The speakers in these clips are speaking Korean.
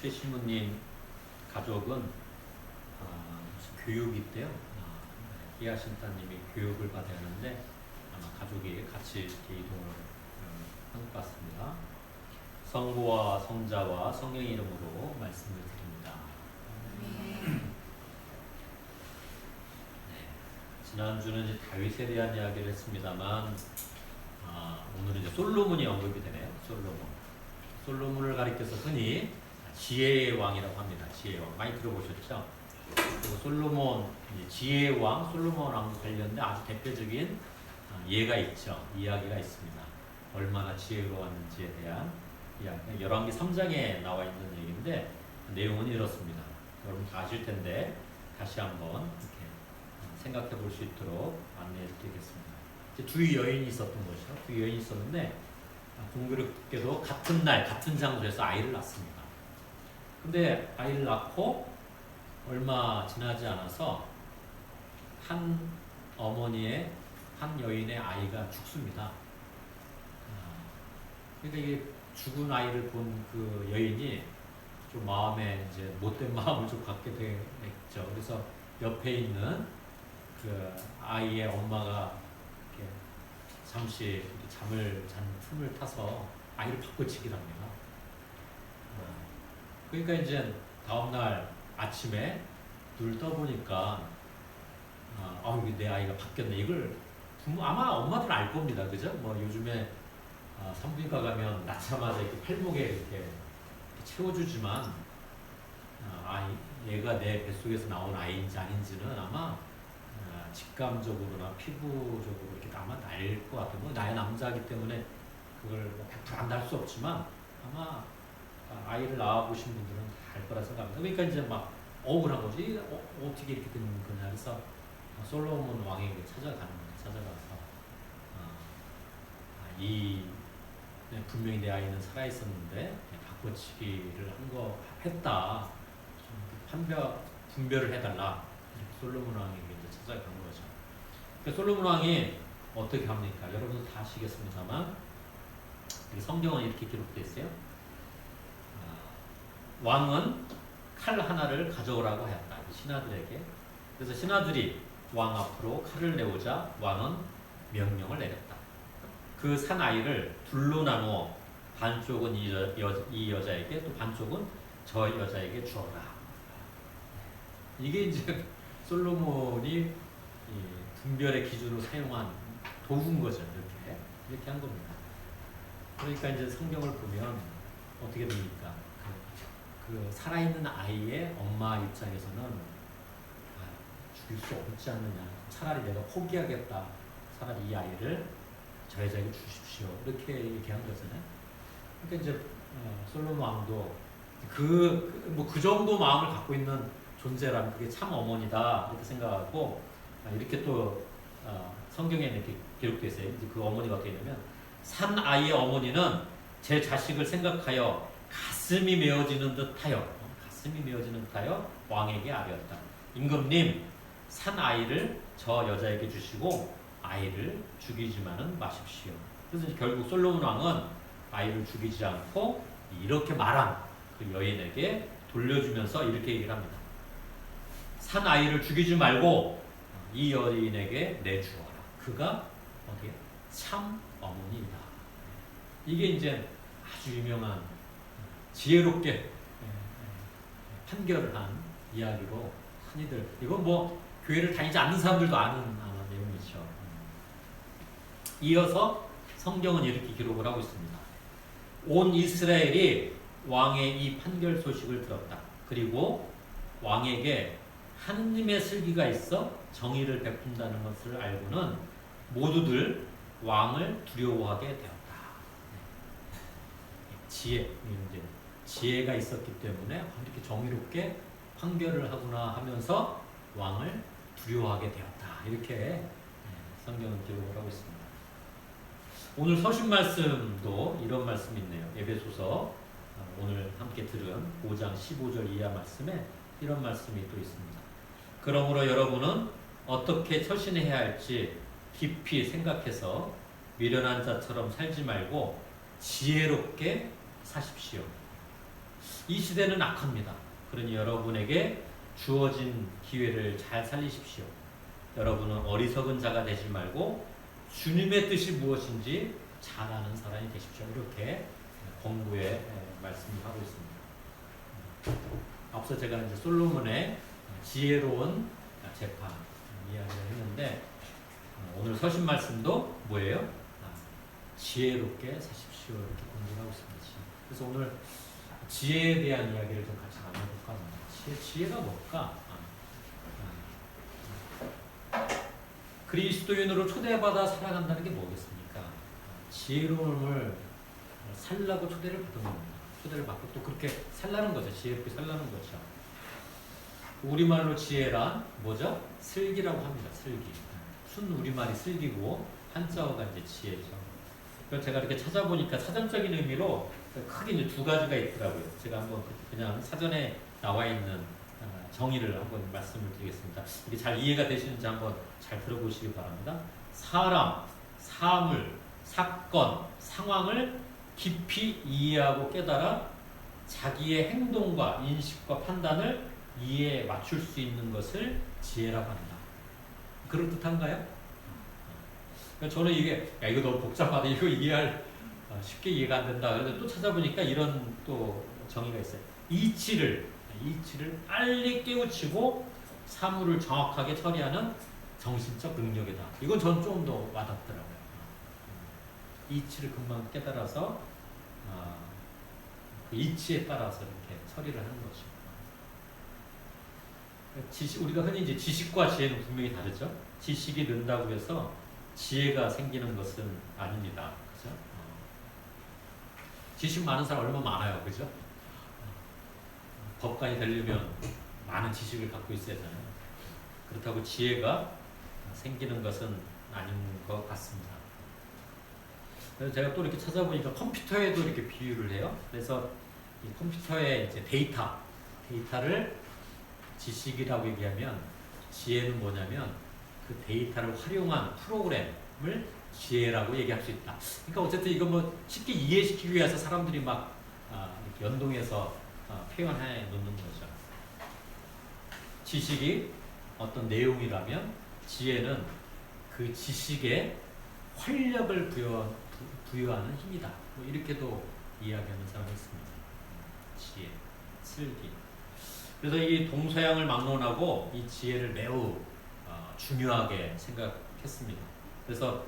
최신무님 가족은 무슨 교육이 있대요. 히아신타님이 교육을 받아야 하는데 아마 가족이 같이 이렇게 이동을 한 것 같습니다. 성부와 성자와 성령의 이름으로 말씀을 드립니다. 지난주는 이제 다윗에 대한 이야기를 했습니다만 오늘은 이제 솔로몬이 언급이 되네요. 솔로몬을 가리켜서 흔히 지혜의 왕이라고 합니다. 지혜의 왕 많이 들어보셨죠? 그리고 솔로몬 지혜의 왕 솔로몬 왕과 관련된 아주 대표적인 예가 있죠. 이야기가 있습니다. 얼마나 지혜로웠는지에 대한 이야기. 열왕기 3장에 나와 있는 얘기인데 내용은 이렇습니다. 여러분 다 아실 텐데 다시 한번 이렇게 생각해 볼 수 있도록 안내해 드리겠습니다. 두 여인이 있었던 것이죠. 두 여인이 있었는데 공교롭게도 같은 날 같은 장소에서 아이를 낳습니다. 근데 아이를 낳고 얼마 지나지 않아서 한 어머니의 한 여인의 아이가 죽습니다. 그러니까 이게 죽은 아이를 본 그 여인이 좀 마음에 이제 못된 마음을 좀 갖게 됐죠. 그래서 옆에 있는 그 아이의 엄마가 이렇게 잠시 잠을 잔 틈을 타서 아이를 바꿔치기를 합니다. 그러니까 이제 다음날 아침에 눈을 떠보니까 이게 내 아이가 바뀌었네. 이걸 아마 엄마들은 알 겁니다. 그죠? 뭐 요즘에 산부인과 가면 낳자마자 이렇게 팔목에 이렇게 채워주지만 얘가 내 뱃속에서 나온 아이인지 아닌지는 아마 직감적으로나 피부적으로 이렇게 아마 날 것 같아요. 뭐 나의 남자이기 때문에 그걸 100% 안다 할 수 없지만 아마 아이를 낳아보신 분들은 다 알 거라 생각합니다. 그러니까 이제 막 억울한 거지. 어떻게 이렇게 된 거냐. 그래서 솔로몬 왕에게 찾아가는 거예요. 찾아가서 분명히 내 아이는 살아있었는데 바꿔치기를 했다. 분별을 해달라. 솔로몬 왕에게 이제 찾아간 거죠. 그러니까 솔로몬 왕이 어떻게 합니까? 여러분도 다 아시겠습니다만 성경은 이렇게 기록되어 있어요. 왕은 칼 하나를 가져오라고 하였다. 신하들에게. 그래서 신하들이 왕 앞으로 칼을 내오자 왕은 명령을 내렸다. 그 산 아이를 둘로 나누어 반쪽은 이 여자에게 또 반쪽은 저 여자에게 주어라. 이게 이제 솔로몬이 분별의 기준으로 사용한 도구인 거죠. 이렇게 한 겁니다. 그러니까 이제 성경을 보면 어떻게 됩니까? 그 살아있는 아이의 엄마 입장에서는 죽일 수 없지 않느냐. 차라리 내가 포기하겠다. 차라리 이 아이를 저 여자에게 주십시오. 이렇게 얘기한 거잖아요. 그러니까 이제 솔로몬 왕도 그 정도 마음을 갖고 있는 존재라면 그게 참 어머니다 이렇게 생각하고 이렇게 또 성경에 이렇게 기록되어 있어요. 이제 그 어머니가 어떻게 되냐면 산 아이의 어머니는 제 자식을 생각하여 가슴이 메어지는 듯하여 왕에게 아뢰었다. 임금님, 산 아이를 저 여자에게 주시고 아이를 죽이지만은 마십시오. 그래서 결국 솔로몬 왕은 아이를 죽이지 않고 이렇게 말한 그 여인에게 돌려주면서 이렇게 얘기를 합니다. 산 아이를 죽이지 말고 이 여인에게 내주어라. 그가 어디에 참 어머니이다. 이게 이제 아주 유명한 지혜롭게 판결을 한 이야기로 흔히들 이건 뭐 교회를 다니지 않는 사람들도 아는 내용이죠. 이어서 성경은 이렇게 기록을 하고 있습니다. 온 이스라엘이 왕의 이 판결 소식을 들었다. 그리고 왕에게 하느님의 슬기가 있어 정의를 베푼다는 것을 알고는 모두들 왕을 두려워하게 되었다. 지혜가 있었기 때문에 이렇게 정의롭게 판결을 하구나 하면서 왕을 두려워하게 되었다. 이렇게 성경은 기록을 하고 있습니다. 오늘 서신 말씀도 이런 말씀이 있네요. 에베소서 오늘 함께 들은 5장 15절 이하 말씀에 이런 말씀이 또 있습니다. 그러므로 여러분은 어떻게 처신해야 할지 깊이 생각해서 미련한 자처럼 살지 말고 지혜롭게 사십시오. 이 시대는 악합니다. 그러니 여러분에게 주어진 기회를 잘 살리십시오. 여러분은 어리석은 자가 되지 말고 주님의 뜻이 무엇인지 잘 아는 사람이 되십시오. 이렇게 권고의 말씀을 하고 있습니다. 앞서 제가 이제 솔로몬의 지혜로운 재판 이야기를 했는데 오늘 서신 말씀도 뭐예요? 지혜롭게 사십시오. 이렇게 권고하고 있습니다. 그래서 오늘 지혜에 대한 이야기를 좀 같이 나눠볼까 합니다. 지혜가 뭘까? 그리스도인으로 초대받아 살아간다는 게 뭐겠습니까? 지혜로움을 살라고 초대를 받은 겁니다. 초대를 받고 또 그렇게 살라는 거죠. 지혜롭게 살라는 거죠. 우리말로 지혜란 뭐죠? 슬기라고 합니다. 슬기. 순 우리말이 슬기고 한자어가 이제 지혜죠. 그래서 제가 이렇게 찾아보니까 사전적인 의미로 크게 이제 두 가지가 있더라고요. 제가 한번 그냥 사전에 나와 있는 정의를 한번 말씀을 드리겠습니다. 이게 잘 이해가 되시는지 한번 잘 들어보시기 바랍니다. 사람, 사물, 사건, 상황을 깊이 이해하고 깨달아 자기의 행동과 인식과 판단을 이해에 맞출 수 있는 것을 지혜라고 한다. 그럴듯한가요? 저는 이게 이거 너무 복잡하다. 이거 이해할 쉽게 이해가 안 된다. 그런데 또 찾아보니까 이런 또 정의가 있어요. 이치를 빨리 깨우치고 사물을 정확하게 처리하는 정신적 능력이다. 이건 전 좀 더 와닿더라고요. 이치를 금방 깨달아서 그 이치에 따라서 이렇게 처리를 하는 거죠. 우리가 흔히 이제 지식과 지혜는 분명히 다르죠. 지식이 는다고 해서 지혜가 생기는 것은 아닙니다. 그죠? 지식 많은 사람 얼마나 많아요. 그죠? 법관이 되려면 많은 지식을 갖고 있어야 되잖아요. 그렇다고 지혜가 생기는 것은 아닌 것 같습니다. 그래서 제가 또 이렇게 찾아보니까 컴퓨터에도 이렇게 비유를 해요. 그래서 이 컴퓨터의 이제 데이터를 지식이라고 얘기하면 지혜는 뭐냐면 그 데이터를 활용한 프로그램을 지혜라고 얘기할 수 있다. 그러니까 어쨌든 이거 뭐 쉽게 이해시키기 위해서 사람들이 막 이렇게 연동해서 표현해 놓는 거죠. 지식이 어떤 내용이라면 지혜는 그 지식에 활력을 부여하는 힘이다. 뭐 이렇게도 이야기하는 사람이 있습니다. 지혜, 슬기. 그래서 이 동서양을 막론하고 이 지혜를 매우 중요하게 생각했습니다. 그래서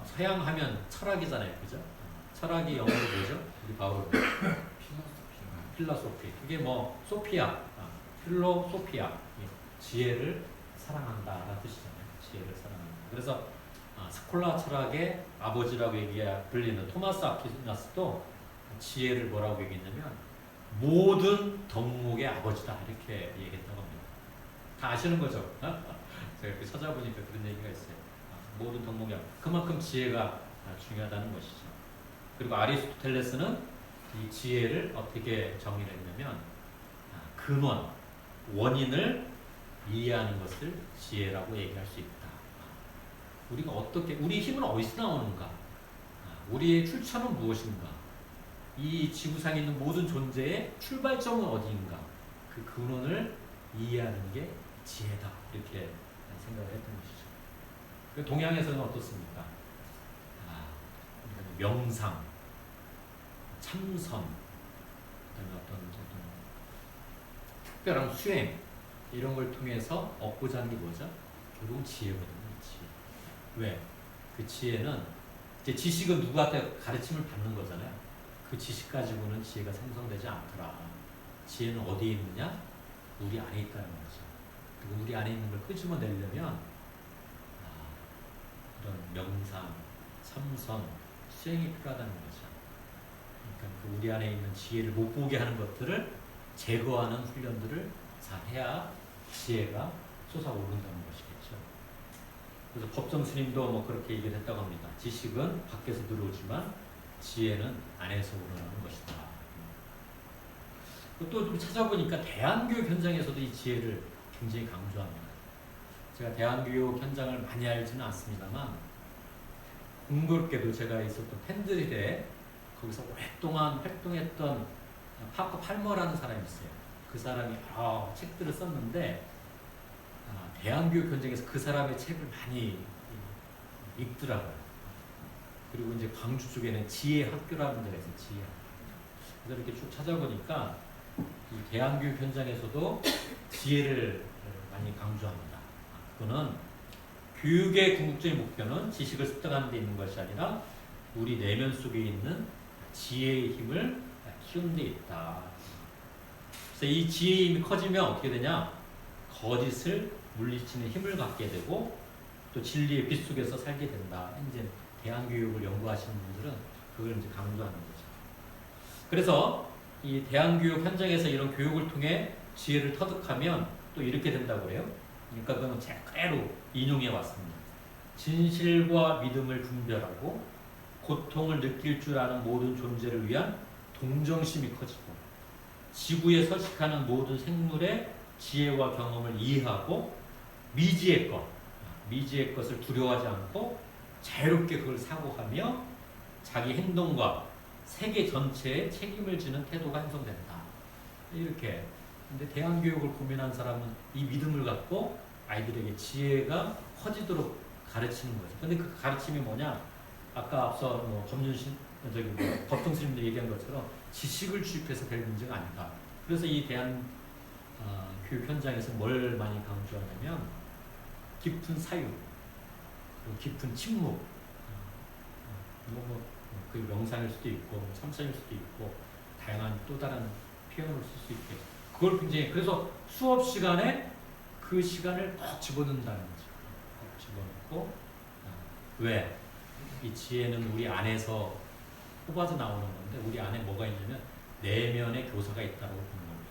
서양하면 철학이잖아요, 그죠? 철학이 영어로 뭐죠? 우리 바울은 필라소피. 이게 뭐 소피아, 필로소피아, 지혜를 사랑한다라는 뜻이잖아요. 지혜를 사랑한다. 그래서 스콜라 철학의 아버지라고 불리는 토마스 아퀴나스도 지혜를 뭐라고 얘기했냐면 모든 덕목의 아버지다 이렇게 얘기했다고 합니다. 다 아시는 거죠? 제가 이렇게 찾아보니까 그런 얘기가 있어요. 모든 덕목이 그만큼 지혜가 중요하다는 것이죠. 그리고 아리스토텔레스는 이 지혜를 어떻게 정의를 했냐면 근원, 원인을 이해하는 것을 지혜라고 얘기할 수 있다. 우리가 어떻게, 우리 힘은 어디서 나오는가? 우리의 출처는 무엇인가? 이 지구상에 있는 모든 존재의 출발점은 어디인가? 그 근원을 이해하는 게 지혜다. 이렇게 생각을 했던 것이죠. 동양에서는 어떻습니까? 명상, 참선, 그다음에 어떤 특별한 수행 이런 걸 통해서 얻고자 하는 게 뭐죠? 결국 지혜거든요. 지혜. 왜? 그 지혜는 이제 지식은 누구한테 가르침을 받는 거잖아요. 그 지식 가지고는 지혜가 생성되지 않더라. 지혜는 어디에 있느냐? 우리 안에 있다는 거죠. 그리고 우리 안에 있는 걸 끄집어내려면 그런 명상, 참선, 수행이 필요하다는 거죠. 그러니까 그 우리 안에 있는 지혜를 못 보게 하는 것들을 제거하는 훈련들을 잘 해야 지혜가 솟아오른다는 것이겠죠. 그래서 법정 스님도 뭐 그렇게 얘기를 했다고 합니다. 지식은 밖에서 들어오지만 지혜는 안에서 우러나는 것이다. 또 좀 찾아보니까 대한교육 현장에서도 이 지혜를 굉장히 강조합니다. 제가 대한교육 현장을 많이 알지는 않습니다만 공교롭게도 제가 있었던 팬들에 거기서 오랫동안 활동했던 파커 팔머라는 사람이 있어요. 그 사람이 여러 책들을 썼는데 대한교육 현장에서 그 사람의 책을 많이 읽더라고요. 그리고 이제 광주 쪽에는 지혜 학교라는 데가 있어요. 지혜 학교. 그래서 이렇게 쭉 찾아보니까 이 대한교육 현장에서도 지혜를 많이 강조합니다. 그거는 교육의 궁극적인 목표는 지식을 습득하는 데 있는 것이 아니라 우리 내면 속에 있는 지혜의 힘을 키우는 데 있다. 그래서 이 지혜의 힘이 커지면 어떻게 되냐? 거짓을 물리치는 힘을 갖게 되고 또 진리의 빛 속에서 살게 된다. 이제 대한교육을 연구하시는 분들은 그걸 이제 강조하는 거죠. 그래서 이 대한교육 현장에서 이런 교육을 통해 지혜를 터득하면 또 이렇게 된다고 그래요. 그러니까 그건 제 그대로 인용해 왔습니다. 진실과 믿음을 분별하고 고통을 느낄 줄 아는 모든 존재를 위한 동정심이 커지고 지구에 서식하는 모든 생물의 지혜와 경험을 이해하고 미지의 것을 두려워하지 않고 자유롭게 그걸 사고하며 자기 행동과 세계 전체에 책임을 지는 태도가 형성된다. 이렇게. 근데 대한교육을 고민한 사람은 이 믿음을 갖고 아이들에게 지혜가 커지도록 가르치는 거죠. 근데 그 가르침이 뭐냐? 아까 앞서 법정 스님들이 얘기한 것처럼 지식을 주입해서 될 문제가 아니다. 그래서 이 교육 현장에서 뭘 많이 강조하냐면 깊은 사유, 깊은 침묵, 그 명상일 수도 있고 참선일 수도 있고 다양한 또 다른 표현을 쓸 수 있게 그걸 굉장히 그래서 수업 시간에 그 시간을 꼭 집어넣는다는 거죠. 꼭 집어넣고 왜? 이 지혜는 우리 안에서 뽑아서 나오는 건데 우리 안에 뭐가 있냐면 내면의 교사가 있다고 보는 겁니다.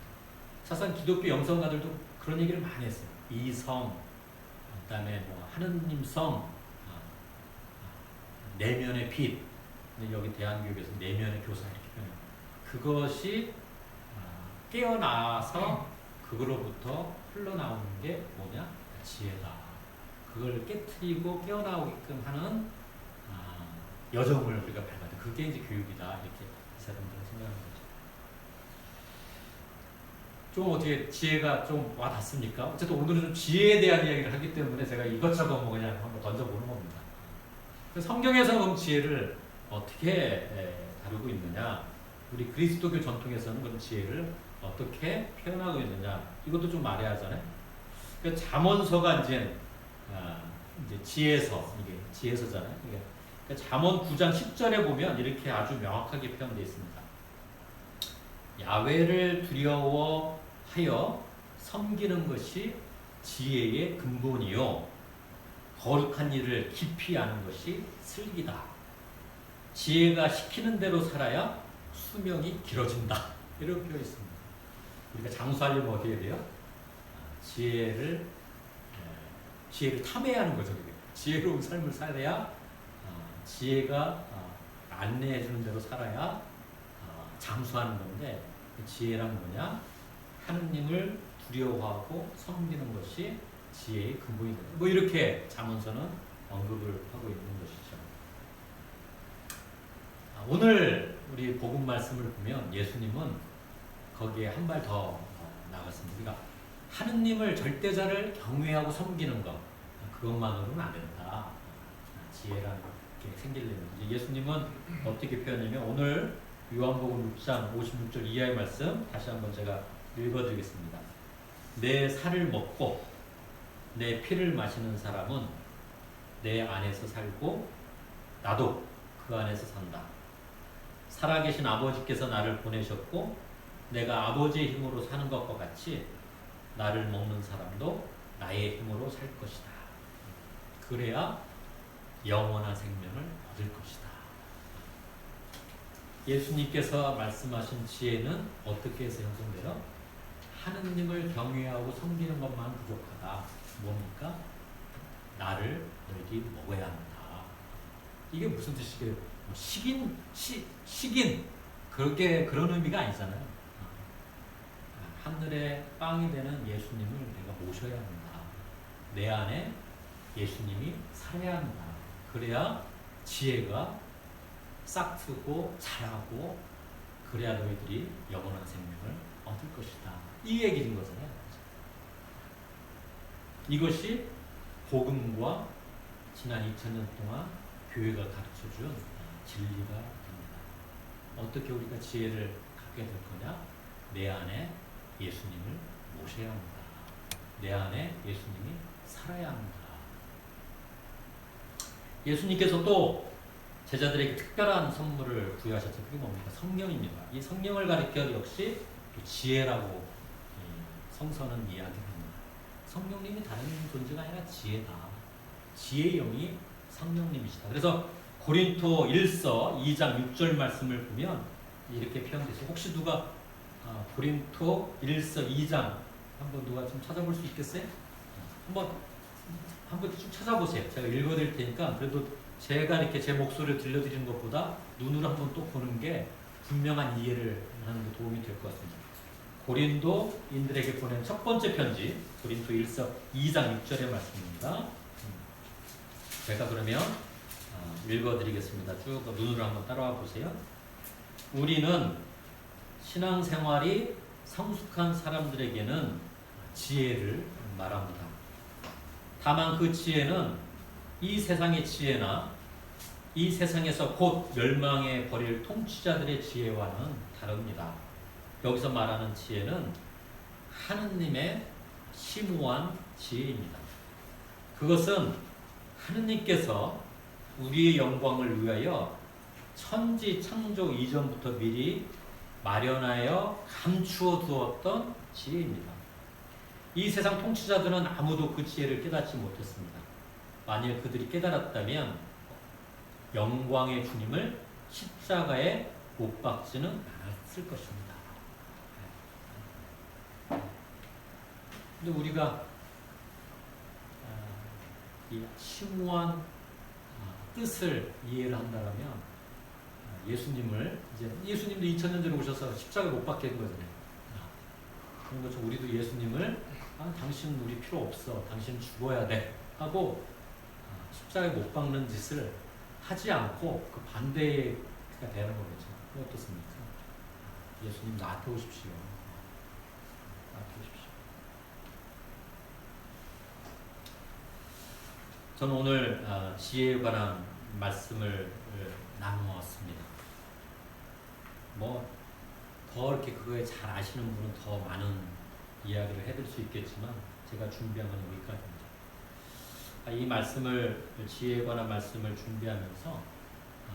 사실 기독교 영성가들도 그런 얘기를 많이 했어요. 이성, 그다음에 하느님성, 내면의 빛. 근데 여기 대한교육에서 내면의 교사 이렇게 표현해요. 그것이 깨어나서 그거로부터 흘러나오는 게 뭐냐? 지혜다. 그걸 깨트리고 깨어나오게끔 하는 여정을 우리가 밟아야 돼. 그게 이제 교육이다. 이렇게 이 사람들은 생각하는 거죠. 좀 어떻게 지혜가 좀 와닿습니까? 어쨌든 오늘은 좀 지혜에 대한 이야기를 하기 때문에 제가 이것저것 그냥 한번 던져보는 겁니다. 성경에서 그럼 지혜를 어떻게 다루고 있느냐? 우리 그리스도교 전통에서는 그럼 지혜를 어떻게 표현하고 있느냐? 이것도 좀 말해야 하잖아요. 그러니까 잠언서가 이제 지혜서, 이게 지혜서잖아요. 그러니까 잠언 9장 10절에 보면 이렇게 아주 명확하게 표현되어 있습니다. 야훼를 두려워하여 섬기는 것이 지혜의 근본이요. 거룩한 일을 깊이 아는 것이 슬기다. 지혜가 시키는 대로 살아야 수명이 길어진다. 이런 표현이 있습니다. 우리가 장수하려면 어떻게 해야 돼요? 지혜를 탐해야 하는 거죠. 지혜로운 삶을 살아야 지혜가 안내해 주는 대로 살아야 장수하는 건데 그 지혜란 뭐냐? 하느님을 두려워하고 섬기는 것이 지혜의 근본이 된다. 뭐 이렇게 잠언서는 언급을 하고 있는 것이죠. 오늘 우리 복음 말씀을 보면 예수님은 거기에 한 발 더 나갔습니다. 그러니까 하느님을 절대자를 경외하고 섬기는 것 그것만으로는 안 된다. 지혜라는 게 생기려면 예수님은 어떻게 표현하냐면 오늘 요한복음 6장 56절 이하의 말씀 다시 한번 제가 읽어드리겠습니다. 내 살을 먹고 내 피를 마시는 사람은 내 안에서 살고 나도 그 안에서 산다. 살아계신 아버지께서 나를 보내셨고 내가 아버지의 힘으로 사는 것과 같이 나를 먹는 사람도 나의 힘으로 살 것이다. 그래야 영원한 생명을 얻을 것이다. 예수님께서 말씀하신 지혜는 어떻게 해서 형성돼요? 하느님을 경외하고 섬기는 것만 부족하다. 뭡니까? 나를 너희들이 먹어야 한다. 이게 무슨 뜻이게요? 식인 그런 의미가 아니잖아요. 하늘의 빵이 되는 예수님을 내가 모셔야 한다. 내 안에 예수님이 살아야 한다. 그래야 지혜가 싹트고 자라고 그래야 너희들이 영원한 생명을 얻을 것이다. 이 얘기인 거잖아요. 이것이 복음과 지난 2000년 동안 교회가 가르쳐준 진리가 됩니다. 어떻게 우리가 지혜를 갖게 될 거냐? 내 안에 예수님을 모셔야 합니다. 내 안에 예수님이 살아야 합니다. 예수님께서 또 제자들에게 특별한 선물을 부여하셨죠. 그게 뭡니까? 성령입니다. 이 성령을 가리켜 역시 또 지혜라고 성서는 이야기합니다. 성령님이 다른 존재가 아니라 지혜다. 지혜의 영이 성령님이시다. 그래서 고린토 1서 2장 6절 말씀을 보면 이렇게 표현되어 있어요. 혹시 누가 고린토 1서 2장 한번 누가 좀 찾아볼 수 있겠어요? 한번 좀 찾아보세요. 제가 읽어드릴 테니까 그래도 제가 이렇게 제 목소리를 들려드리는 것보다 눈으로 한번 또 보는 게 분명한 이해를 하는 데 도움이 될 것 같습니다. 고린도인들에게 보낸 첫 번째 편지, 고린도 1서 2장 6절의 말씀입니다. 제가 그러면 읽어드리겠습니다. 쭉 눈으로 한번 따라와 보세요. 우리는 신앙생활이 성숙한 사람들에게는 지혜를 말합니다. 다만 그 지혜는 이 세상의 지혜나 이 세상에서 곧 멸망에 버릴 통치자들의 지혜와는 다릅니다. 여기서 말하는 지혜는 하느님의 심오한 지혜입니다. 그것은 하느님께서 우리의 영광을 위하여 천지 창조 이전부터 미리 마련하여 감추어 두었던 지혜입니다. 이 세상 통치자들은 아무도 그 지혜를 깨닫지 못했습니다. 만일 그들이 깨달았다면 영광의 주님을 십자가에 못 박지는 않았을 것입니다. 근데 우리가 이 심오한 뜻을 이해를 한다면 예수님도 2000년 전에 오셔서 십자가에 못 박게 한 거잖아요. 그런 것처럼 우리도 예수님을 당신 우리 필요 없어, 당신 죽어야 돼 하고 십자가에 못 박는 짓을 하지 않고 그 반대가 되는 거겠죠. 어떻습니까? 예수님 나한테 오십시오. 나한테 오십시오. 저는 오늘 지혜에 관한 말씀을 나누었습니다. 더 이렇게 그거에 잘 아시는 분은 더 많은 이야기를 해드릴 수 있겠지만 제가 준비한 건 여기까지입니다. 이 말씀을, 지혜에 관한 말씀을 준비하면서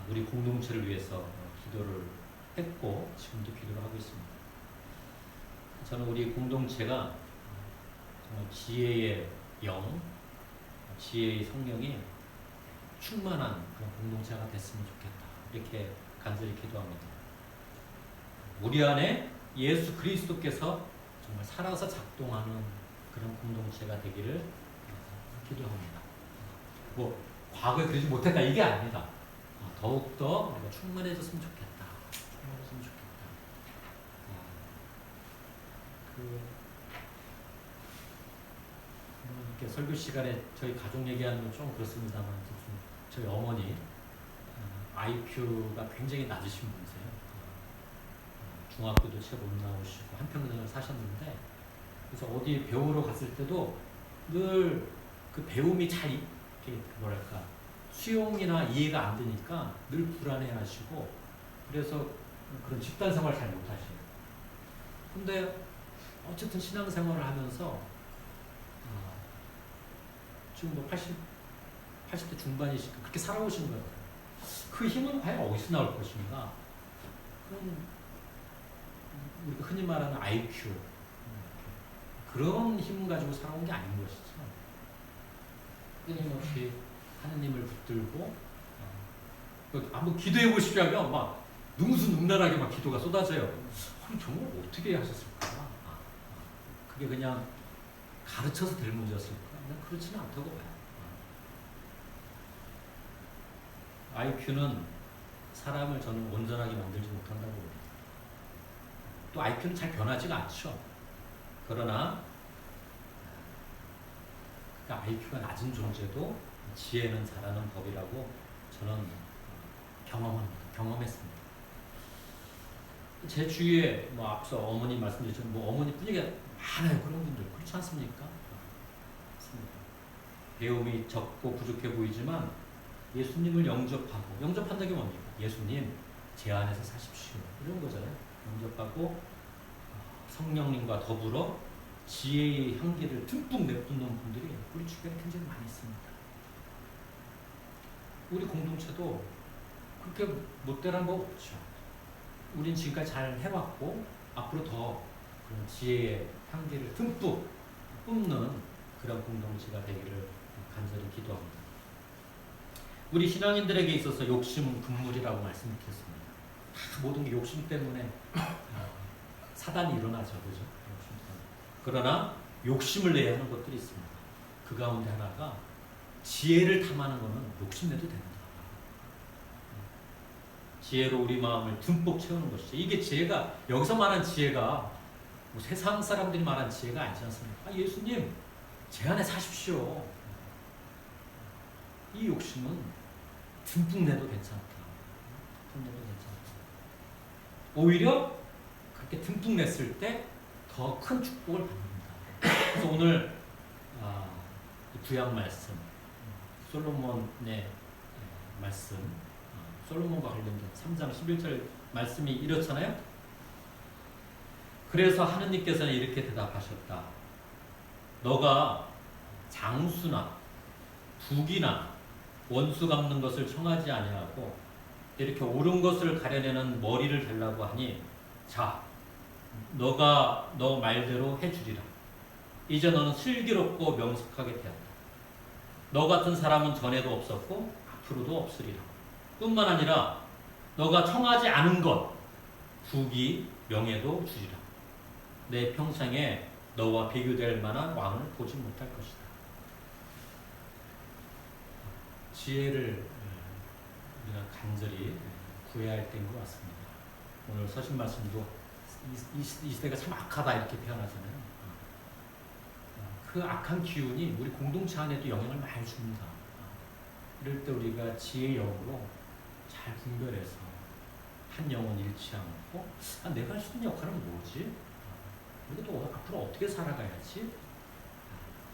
우리 공동체를 위해서 기도를 했고 지금도 기도를 하고 있습니다. 저는 우리 공동체가 정말 지혜의 영, 지혜의 성령이 충만한 그런 공동체가 됐으면 좋겠다. 이렇게 간절히 기도합니다. 우리 안에 예수 그리스도께서 정말 살아서 작동하는 그런 공동체가 되기를 기도합니다. 과거에 그러지 못했다 이게 아니다. 더욱더 우리가 충만해졌으면 좋겠다. 충만해졌으면 좋겠다. 이렇게 설교 시간에 저희 가족 얘기하는 건 좀 그렇습니다만 저희 어머니 IQ가 굉장히 낮으신 분이세요. 중학교도 채 못 나오시고 한평생을 사셨는데 그래서 어디 배우러 갔을 때도 늘 그 배움이 잘 이렇게 뭐랄까 수용이나 이해가 안 되니까 늘 불안해하시고 그래서 그런 집단 생활 잘 못하시고 근데 어쨌든 신앙생활을 하면서 지금 80대 중반이시니까 그렇게 살아오신 거예요. 그 힘은 과연 어디서 나올 것인가? 그럼 우리가 흔히 말하는 IQ 그런 힘 가지고 살아온 게 아닌 것이죠. 끊임없이 하느님을 붙들고 한번 기도해 보십시오 하면 막 능수능란하게 막 기도가 쏟아져요. 정말 어떻게 하셨을까? 그게 그냥 가르쳐서 될 문제였을까? 그렇지는 않다고 봐요. IQ는 사람을 저는 온전하게 만들지 못한다고 봅니다. 또 IQ는 잘 변하지가 않죠. 그러나 그러니까 IQ가 낮은 존재도 지혜는 잘하는 법이라고 저는 경험했습니다. 제 주위에 뭐 앞서 어머니 말씀드렸지만 뭐 어머니뿐이가 많아요. 그런 분들 그렇지 않습니까? 맞습니다. 배움이 적고 부족해 보이지만 예수님을 영접한다는 게 뭡니까? 예수님 제 안에서 사십시오. 이런 거잖아요. 영접하고 성령님과 더불어 지혜의 향기를 듬뿍 내뿜는 분들이 우리 주변에 굉장히 많이 있습니다. 우리 공동체도 그렇게 못되란 거 없죠. 우린 지금까지 잘 해왔고 앞으로 더 그런 지혜의 향기를 듬뿍 뿜는 그런 공동체가 되기를 간절히 기도합니다. 우리 신앙인들에게 있어서 욕심은 금물이라고 말씀드렸습니다. 다 모든 게 욕심 때문에 사단이 일어나죠. 그죠? 그러나 욕심을 내야 하는 것들이 있습니다. 그 가운데 하나가 지혜를 탐하는 것은 욕심내도 됩니다. 지혜로 우리 마음을 듬뿍 채우는 것이죠. 이게 지혜가 여기서 말한 지혜가 뭐 세상 사람들이 말한 지혜가 아니지 않습니까? 예수님 제 안에 사십시오. 이 욕심은 듬뿍 내도 괜찮다. 듬뿍 내도 괜찮다. 오히려 그렇게 듬뿍 냈을 때 더 큰 축복을 받는다. 그래서 오늘 구약 말씀, 솔로몬의 말씀, 솔로몬과 관련된 3장 11절 말씀이 이렇잖아요. 그래서 하느님께서는 이렇게 대답하셨다. 너가 장수나 북이나 원수 갚는 것을 청하지 아니하고 이렇게 옳은 것을 가려내는 머리를 달라고 하니 자, 너가 너 말대로 해주리라. 이제 너는 슬기롭고 명석하게 되었다. 너 같은 사람은 전에도 없었고 앞으로도 없으리라. 뿐만 아니라 너가 청하지 않은 것 부귀 명예도 주리라. 내 평생에 너와 비교될 만한 왕을 보지 못할 것이다. 지혜를 우리가 간절히 구해야 할 때인 것 같습니다. 오늘 서신 말씀도 이 시대가 참 악하다 이렇게 표현하잖아요. 그 악한 기운이 우리 공동체 안에도 영향을 많이 줍니다. 이럴 때 우리가 지혜의 영으로 잘 분별해서 한 영혼 잃지 않고 내가 할 수 있는 역할은 뭐지? 우리가 또 앞으로 어떻게 살아가야지?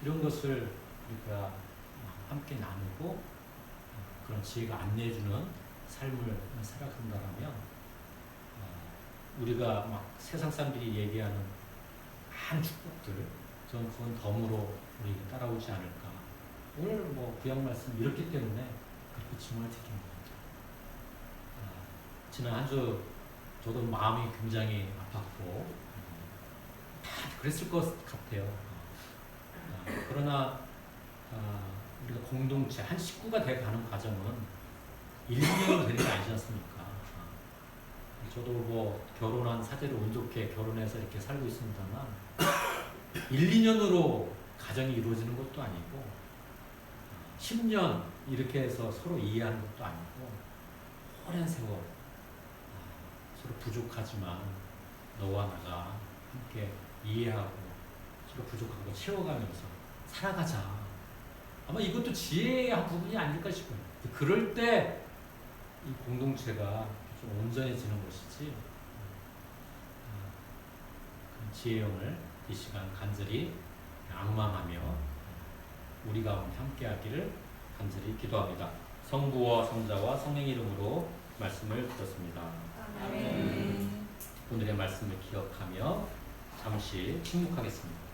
이런 것을 우리가 함께 나누고 그런 지혜가 안내해주는 삶을 살아간다면 우리가 막 세상 사람들이 얘기하는 많은 축복들 저는 그건 덤으로 우리 따라오지 않을까. 오늘 뭐 구약 말씀 이렇기 때문에 그렇게 증언을 드린 겁니다. 지난 한 주 저도 마음이 굉장히 아팠고 다 그랬을 것 같아요. 그러나 우리가 공동체 한 식구가 돼가는 과정은 1, 2년으로 되는 게 아니지 않습니까? 저도 뭐 결혼한 사제를 운 좋게 결혼해서 이렇게 살고 있습니다만 1, 2년으로 가정이 이루어지는 것도 아니고 10년 이렇게 해서 서로 이해하는 것도 아니고 오랜 세월 서로 부족하지만 너와 나가 함께 이해하고 서로 부족한 거 채워가면서 살아가자. 아마 이것도 지혜의 한 부분이 아닐까 싶어요. 그럴 때 이 공동체가 좀 온전해지는 것이지. 지혜영을 이 시간 간절히 앙망하며 우리 가운데 함께하기를 간절히 기도합니다. 성부와 성자와 성령의 이름으로 말씀을 드렸습니다. 아멘. 오늘의 말씀을 기억하며 잠시 침묵하겠습니다.